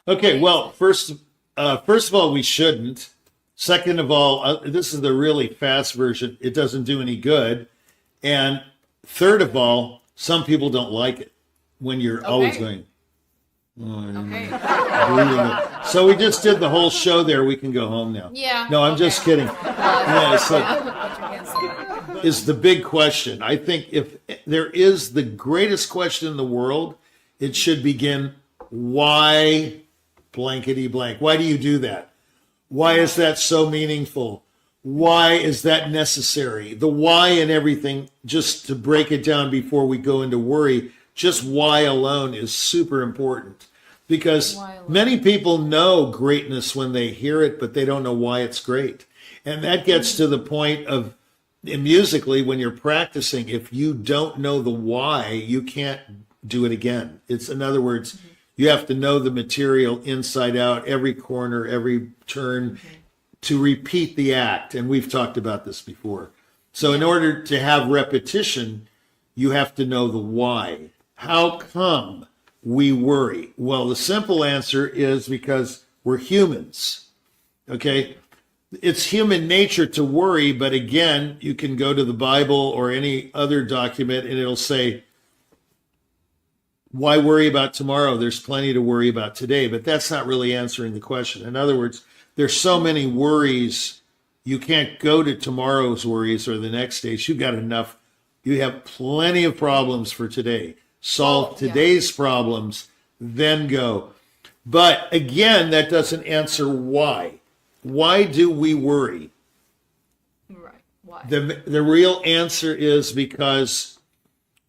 Okay, well, first of all, we shouldn't. Second of all, this is the really fast version. It doesn't do any good. And third of all, some people don't like it when you're always Okay. going, Okay. breathing. So we just did the whole show there. We can go home now. Yeah. No, I'm just kidding. Yeah, so Yeah. is the big question. I think if there is the greatest question in the world, it should begin, why blankety blank? Why do you do that? Why is that so meaningful? Why is that necessary? The why and everything, just to break it down before we go into worry, just why alone is super important. Because Why alone? many people know greatness when they hear it, but they don't know why it's great. And that gets to the point of, musically, when you're practicing, if you don't know the why, you can't do it again. It's, in other words, you have to know the material inside out, every corner, every turn, to repeat the act. And we've talked about this before. So in order to have repetition, you have to know the why. How come we worry? Well, the simple answer is because we're humans. Okay? It's human nature to worry, but again, you can go to the Bible or any other document and it'll say, why worry about tomorrow? There's plenty to worry about today, but that's not really answering the question. In other words, there's so many worries, you can't go to tomorrow's worries or the next day's. You've got enough. You have plenty of problems for today. Solve today's problems, then go. But again, that doesn't answer why. Why do we worry? Right. Why? The real answer is because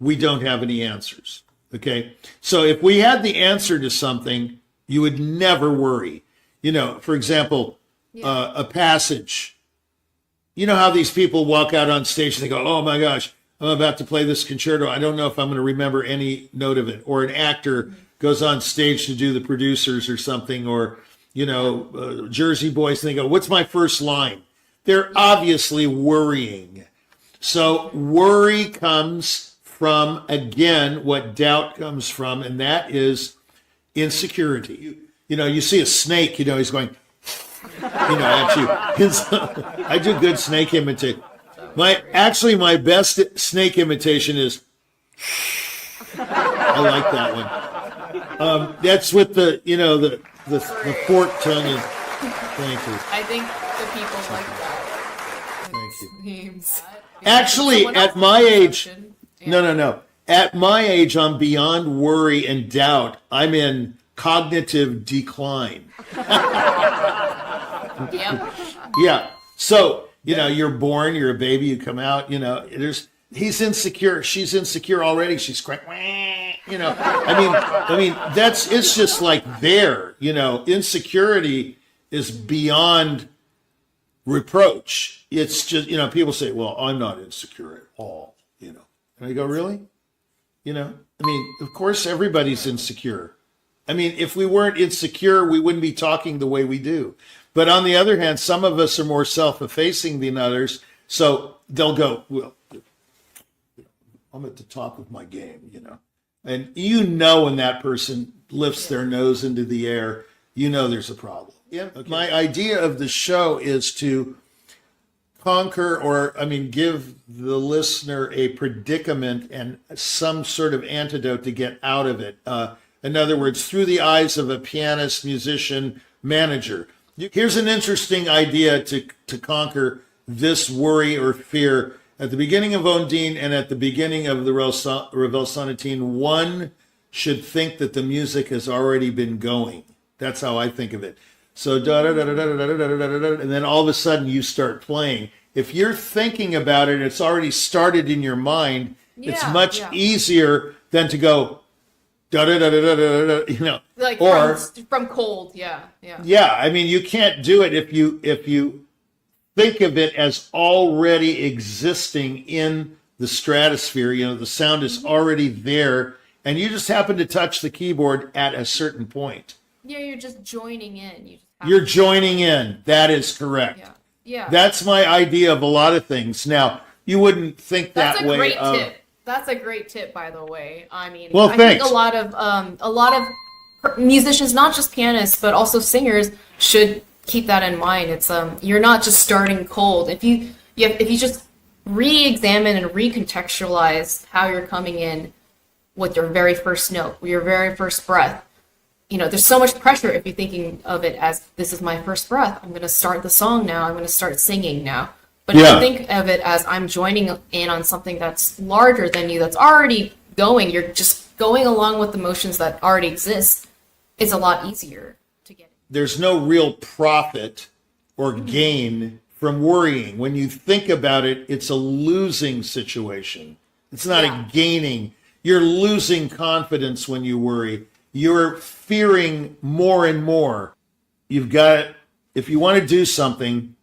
we don't have any answers. Okay. So if we had the answer to something, you would never worry. You know, for example, a passage. You know how these people walk out on stage and they go, oh my gosh, I'm about to play this concerto. I don't know if I'm going to remember any note of it. Or an actor goes on stage to do the producers or something, or, you know, Jersey Boys, and they go, what's my first line? They're obviously worrying. So worry comes from, again, what doubt comes from, and that is insecurity. You know, you see a snake, you know, he's going, at you. I do good snake imitation. My best snake imitation is, I like that one. That's with the, the forked tongue. And, thank you. I think the people like that. Thank you. Names. Actually, Someone at else's my age, perception. no. At my age, I'm beyond worry and doubt. I'm in cognitive decline. Yep. Yeah. So, you're born, you're a baby, you come out, he's insecure, she's insecure already, she's crying, I mean, it's just like there, insecurity is beyond reproach. It's just, people say, well, I'm not insecure at all, And I go, really? Of course, everybody's insecure. If we weren't insecure, we wouldn't be talking the way we do. But on the other hand, some of us are more self-effacing than others. So they'll go, well, I'm at the top of my game, And when that person lifts their nose into the air, there's a problem. Yeah. Okay. My idea of the show is to conquer give the listener a predicament and some sort of antidote to get out of it. In other words, through the eyes of a pianist, musician, manager. Here's an interesting idea to conquer this worry or fear. At the beginning of Ondine and at the beginning of the Revel Sonatine, one should think that the music has already been going. That's how I think of it. So da da da da da da da da da da, and then all of a sudden you start playing. If you're thinking about it, it's already started in your mind. It's much easier than to go da da da da da da, Like or from cold, yeah. Yeah, you can't do it if you think of it as already existing in the stratosphere. The sound is already there, and you just happen to touch the keyboard at a certain point. Yeah, you're just joining in. You're joining in. That is correct. Yeah. That's my idea of a lot of things. Now, you wouldn't think That's that a way. great tip. That's a great tip, by the way. Well, I thanks. think a lot of musicians, not just pianists, but also singers, should keep that in mind. It's you're not just starting cold. If you just re-examine and recontextualize how you're coming in with your very first note, your very first breath. There's so much pressure if you're thinking of it as, this is my first breath. I'm going to start the song now. I'm going to start singing now. But if you think of it as, I'm joining in on something that's larger than you, that's already going, you're just going along with the motions that already exist, it's a lot easier to get. There's no real profit or gain from worrying. When you think about it, it's a losing situation. It's not a gaining. You're losing confidence when you worry. You're fearing more and more. If you want to do something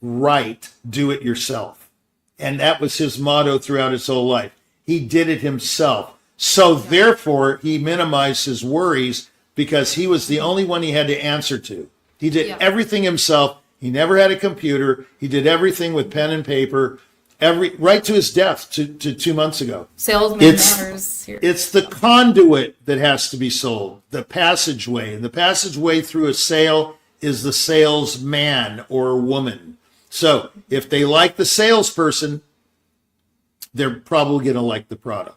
right, do it yourself. And that was his motto throughout his whole life. He did it himself. So therefore, he minimized his worries because he was the only one he had to answer to. He did everything himself. He never had a computer. He did everything with pen and paper. Right to his death to 2 months ago. Salesman matters here. It's the conduit that has to be sold, the passageway. And the passageway through a sale is the salesman or woman. So if they like the salesperson, they're probably going to like the product.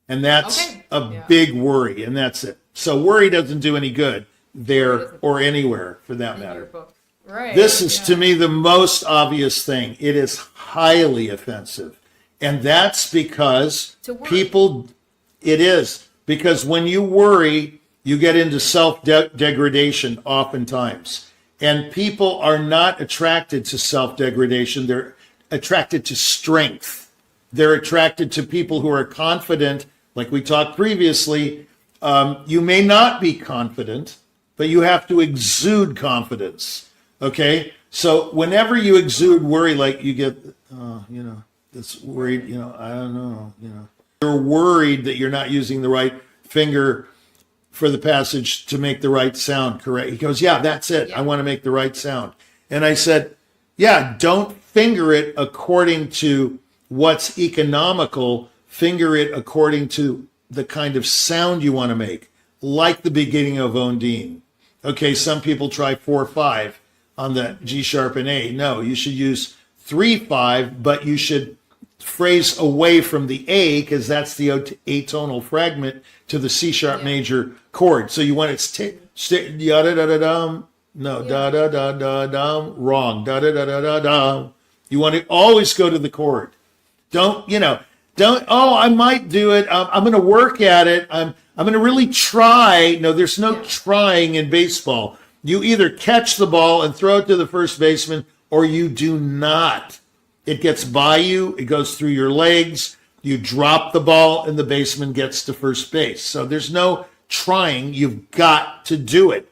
And that's a big worry, and that's it. So worry doesn't do any good there or anywhere for that matter. Right. This is to me the most obvious thing. It is highly offensive. And that's because it is. Because when you worry, you get into self-degradation oftentimes. And people are not attracted to self-degradation. They're attracted to strength. They're attracted to people who are confident. Like we talked previously, you may not be confident, but you have to exude confidence. Okay, so whenever you exude worry, like you get, it's worried, I don't know, you're worried that you're not using the right finger for the passage to make the right sound correct. He goes, that's it. I want to make the right sound. And I said, don't finger it according to what's economical. Finger it according to the kind of sound you want to make, like the beginning of Ondine. Okay, some people try 4/5. On the G sharp and A. No, you should use 3/5, but you should phrase away from the A because that's the atonal fragment to the C sharp major chord. So you want it da da da dum. No, da da da da dum. Wrong. Da da da da da dum. You want to always go to the chord. Don't, I might do it. I'm going to work at it. I'm going to really try. No, there's no trying in baseball. You either catch the ball and throw it to the first baseman, or you do not. It gets by you. It goes through your legs. You drop the ball, and the baseman gets to first base. So there's no trying. You've got to do it.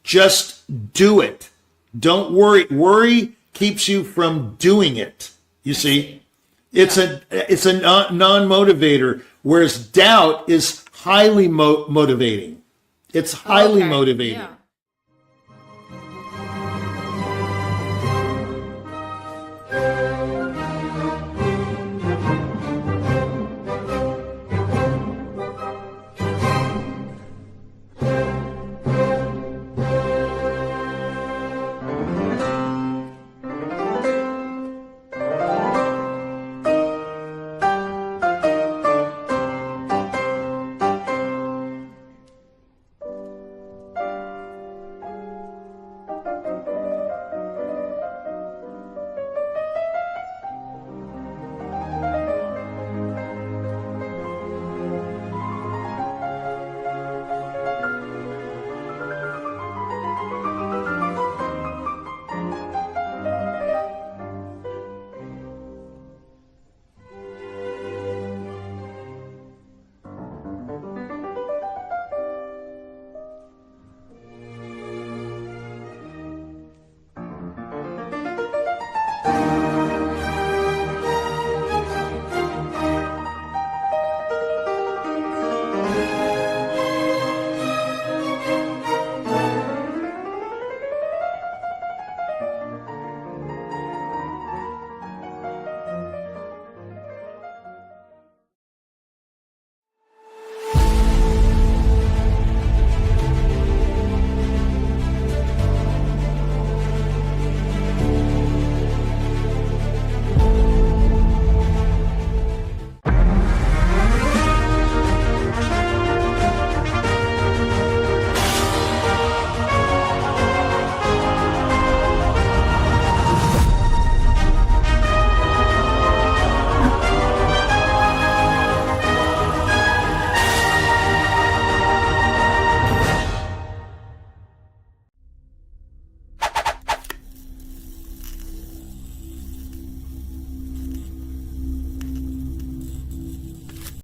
Just do it. Don't worry. Worry keeps you from doing it. You see? It's a non-motivator, whereas doubt is highly motivating. It's highly motivating. Yeah.